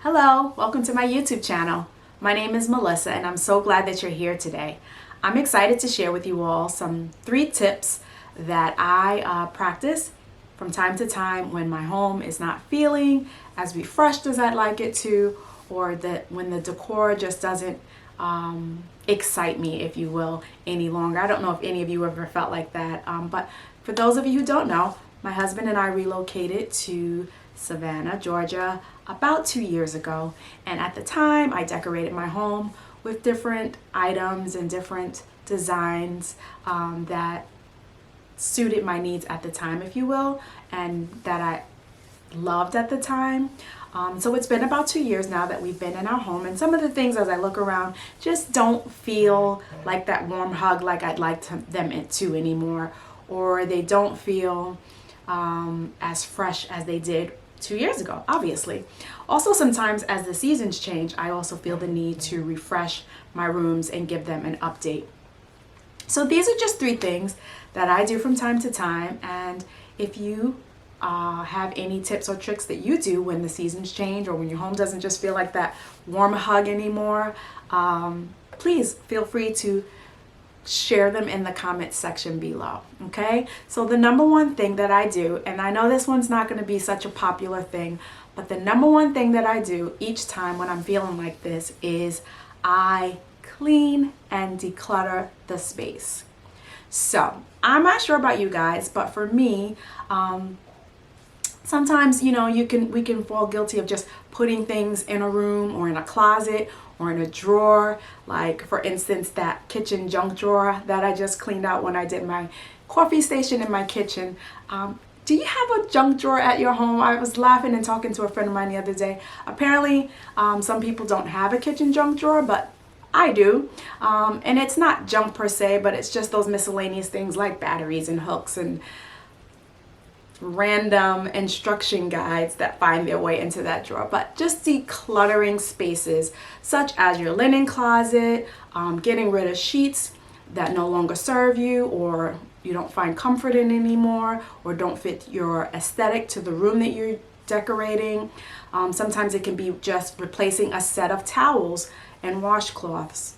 Hello, welcome to my YouTube channel. My name is Melissa and I'm so glad that you're here today. I'm excited to share with you all some 3 tips that I practice from time to time when my home is not feeling as refreshed as I'd like it to, or when the decor just doesn't excite me, if you will, any longer. I don't know if any of you ever felt like that, but for those of you who don't know, my husband and I relocated to Savannah, Georgia about 2 years ago, and at the time I decorated my home with different items and different designs that suited my needs at the time, if you will, and that I loved at the time. So it's been about 2 years now that we've been in our home, and some of the things as I look around just don't feel like that warm hug like I'd like them to anymore, or they don't feel as fresh as they did 2 years ago, obviously. Also, sometimes as the seasons change, I also feel the need to refresh my rooms and give them an update. So these are just 3 things that I do from time to time, and if you have any tips or tricks that you do when the seasons change or when your home doesn't just feel like that warm hug anymore, please feel free to share them in the comment section below. Okay, so the number one thing that I do, and I know this one's not going to be such a popular thing, but the number one thing that I do each time when I'm feeling like this is I clean and declutter the space. So I'm not sure about you guys, but for me, sometimes, you know, we can fall guilty of just putting things in a room or in a closet or in a drawer. Like, for instance, that kitchen junk drawer that I just cleaned out when I did my coffee station in my kitchen. Do you have a junk drawer at your home? I was laughing and talking to a friend of mine the other day. Apparently, some people don't have a kitchen junk drawer, but I do. And it's not junk per se, but it's just those miscellaneous things like batteries and hooks and random instruction guides that find their way into that drawer. But just decluttering spaces such as your linen closet, getting rid of sheets that no longer serve you or you don't find comfort in anymore or don't fit your aesthetic to the room that you're decorating. Sometimes it can be just replacing a set of towels and washcloths.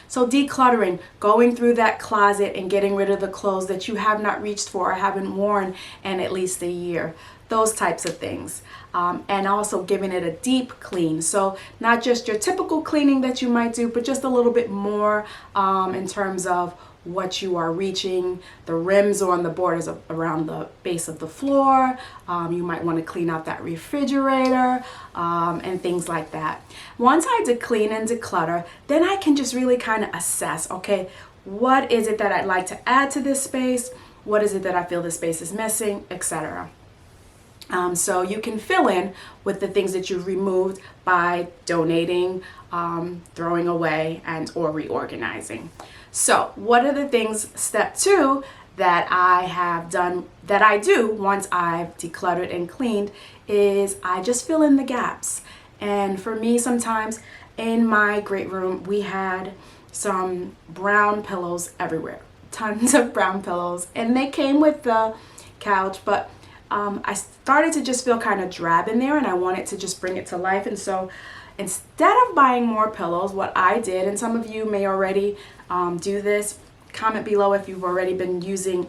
So decluttering, going through that closet and getting rid of the clothes that you have not reached for or haven't worn in at least a year, those types of things. And also giving it a deep clean. So not just your typical cleaning that you might do, but just a little bit more in terms of what you are reaching, the rims or on the borders around the base of the floor. You might want to clean out that refrigerator and things like that. Once I clean and declutter, then I can just really kind of assess, okay, what is it that I'd like to add to this space? What is it that I feel this space is missing, etc. So you can fill in with the things that you've removed by donating, throwing away, and or reorganizing. So what are the things, step 2, that I have done, that I do once I've decluttered and cleaned, is I just fill in the gaps. And for me, sometimes in my great room, we had some brown pillows everywhere, tons of brown pillows, and they came with the couch, but I started to just feel kind of drab in there and I wanted to just bring it to life. And so instead of buying more pillows, what I did, and some of you may already do this, comment below if you've already been using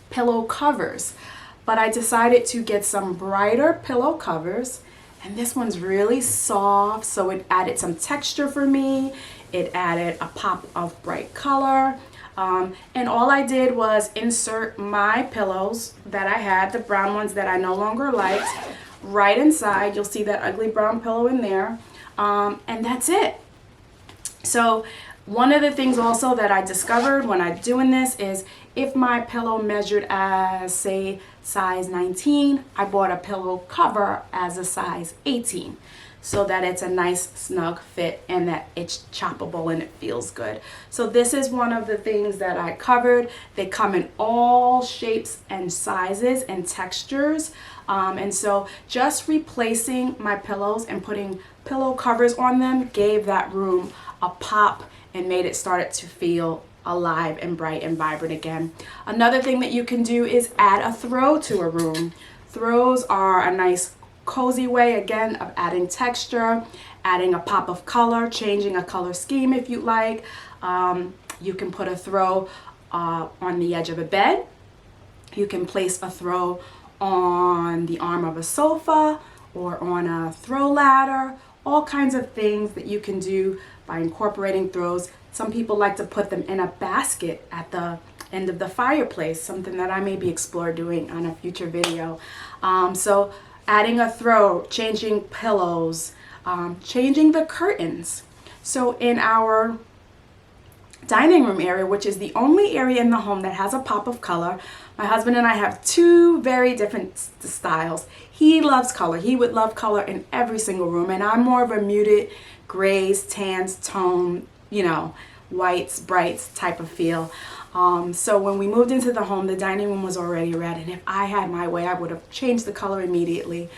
pillow covers. But I decided to get some brighter pillow covers, and this one's really soft, so it added some texture for me. It added a pop of bright color. And all I did was insert my pillows that I had, the brown ones that I no longer liked, right inside. You'll see that ugly brown pillow in there. And that's it. So one of the things also that I discovered when I'm doing this is if my pillow measured as, say, size 19, I bought a pillow cover as a size 18. So that it's a nice snug fit and that it's choppable and it feels good. So this is one of the things that I covered. They come in all shapes and sizes and textures. And so just replacing my pillows and putting pillow covers on them gave that room a pop and made it started to feel alive and bright and vibrant again. Another thing that you can do is add a throw to a room. Throws are a nice cozy way, again, of adding texture, adding a pop of color, changing a color scheme if you like. You can put a throw on the edge of a bed. You can place a throw on the arm of a sofa or on a throw ladder. All kinds of things that you can do by incorporating throws. Some people like to put them in a basket at the end of the fireplace, something that I maybe explore doing on a future video. So adding a throw, changing pillows, changing the curtains. So in our dining room area, which is the only area in the home that has a pop of color, my husband and I have two very different styles. He loves color. He would love color in every single room, and I'm more of a muted grays, tans, tone, you know, whites, brights type of feel. So when we moved into the home, the dining room was already red, and if I had my way, I would have changed the color immediately.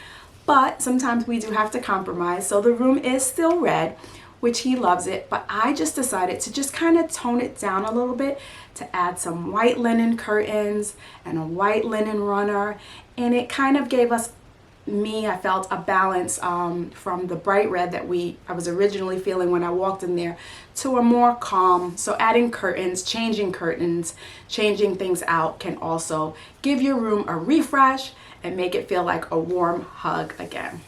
But sometimes we do have to compromise, so the room is still red, which he loves it, but I just decided to just kind of tone it down a little bit, to add some white linen curtains and a white linen runner, and it kind of gave us, I felt, a balance from the bright red that I was originally feeling when I walked in there to a more calm. So adding curtains, changing things out can also give your room a refresh and make it feel like a warm hug again.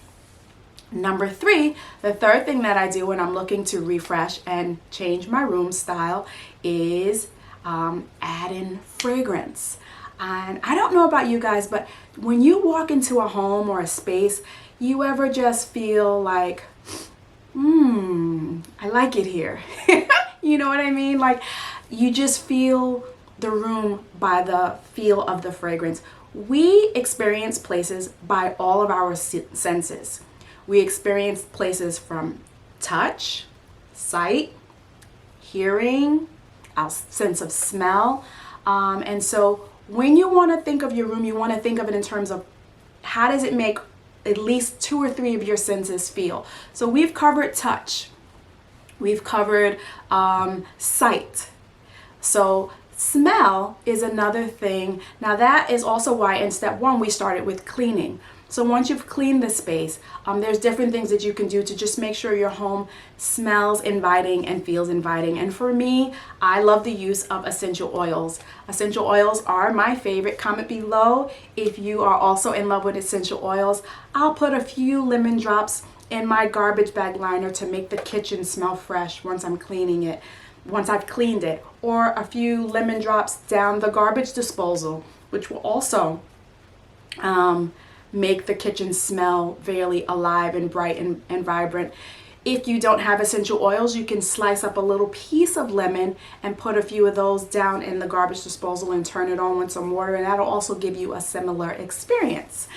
Number 3, the third thing that I do when I'm looking to refresh and change my room style is add in fragrance. And I don't know about you guys, but when you walk into a home or a space, you ever just feel like, I like it here. You know what I mean? Like, you just feel the room by the feel of the fragrance. We experience places by all of our senses. We experience places from touch, sight, hearing, our sense of smell. And so when you want to think of your room, you want to think of it in terms of how does it make at least 2 or 3 of your senses feel. So we've covered touch. We've covered sight. So smell is another thing. Now that is also why in step 1 we started with cleaning. So once you've cleaned the space, there's different things that you can do to just make sure your home smells inviting and feels inviting. And for me, I love the use of essential oils. Essential oils are my favorite. Comment below if you are also in love with essential oils. I'll put a few lemon drops in my garbage bag liner to make the kitchen smell fresh once I'm cleaning it, once I've cleaned it, or a few lemon drops down the garbage disposal, which will also make the kitchen smell very alive and bright and vibrant. If you don't have essential oils, you can slice up a little piece of lemon and put a few of those down in the garbage disposal and turn it on with some water, and that'll also give you a similar experience.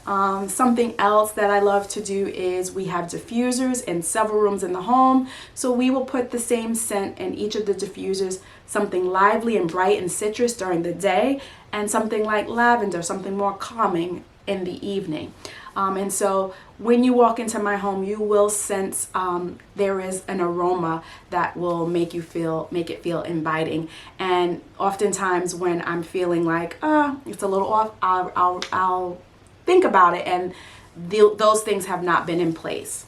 Something else that I love to do is we have diffusers in several rooms in the home, so we will put the same scent in each of the diffusers, something lively and bright and citrus during the day, and something like lavender, something more calming in the evening. And so when you walk into my home, you will sense there is an aroma that will make it feel inviting. And oftentimes when I'm feeling like it's a little off, I'll think about it, and those things have not been in place.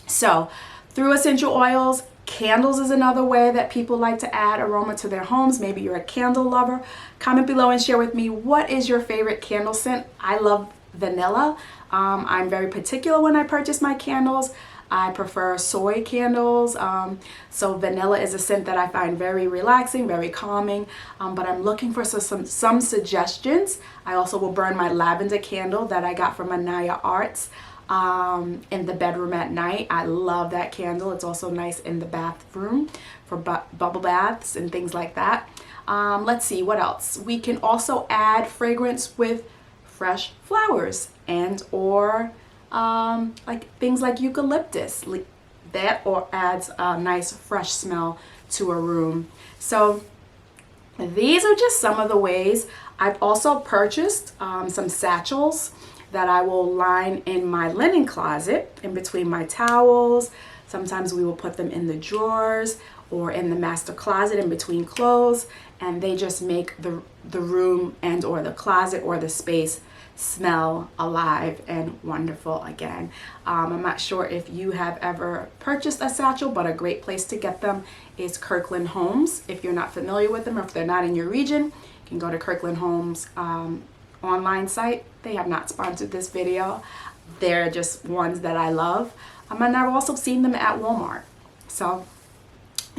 So through essential oils, candles is another way that people like to add aroma to their homes. Maybe you're a candle lover. Comment below and share with me, what is your favorite candle scent? I love vanilla. I'm very particular when I purchase my candles. I prefer soy candles. So vanilla is a scent that I find very relaxing, very calming, but I'm looking for some suggestions. I also will burn my lavender candle that I got from Anaya Arts in the bedroom at night. I love that candle. It's also nice in the bathroom for bubble baths and things like that. Let's see, what else? We can also add fragrance with fresh flowers and or like things like eucalyptus, that or adds a nice fresh smell to a room. So these are just some of the ways. I've also purchased some satchels that I will line in my linen closet in between my towels. Sometimes we will put them in the drawers or in the master closet in between clothes, and they just make the room and or the closet or the space smell alive and wonderful again. I'm not sure if you have ever purchased a satchel, but a great place to get them is Kirkland Homes. If you're not familiar with them, or if they're not in your region, you can go to Kirkland Homes online site. They have not sponsored this video. They're just ones that I love. And I've also seen them at Walmart. So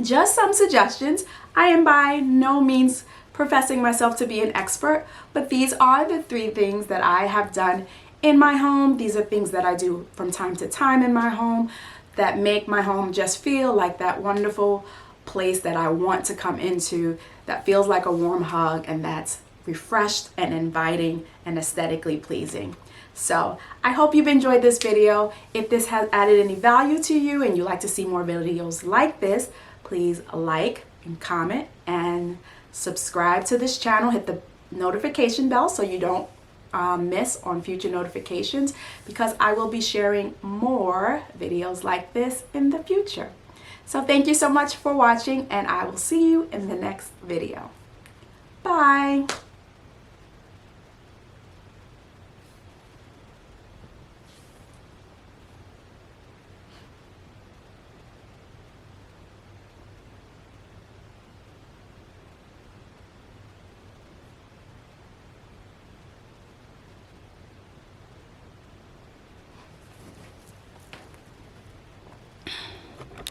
just some suggestions. I am by no means professing myself to be an expert, but these are the 3 things that I have done in my home. These are things that I do from time to time in my home that make my home just feel like that wonderful place that I want to come into, that feels like a warm hug and that's refreshed and inviting and aesthetically pleasing. So I hope you've enjoyed this video. If this has added any value to you and you'd like to see more videos like this, please like and comment and subscribe to this channel. Hit the notification bell so you don't miss on future notifications, because I will be sharing more videos like this in the future. So thank you so much for watching, and I will see you in the next video. Bye.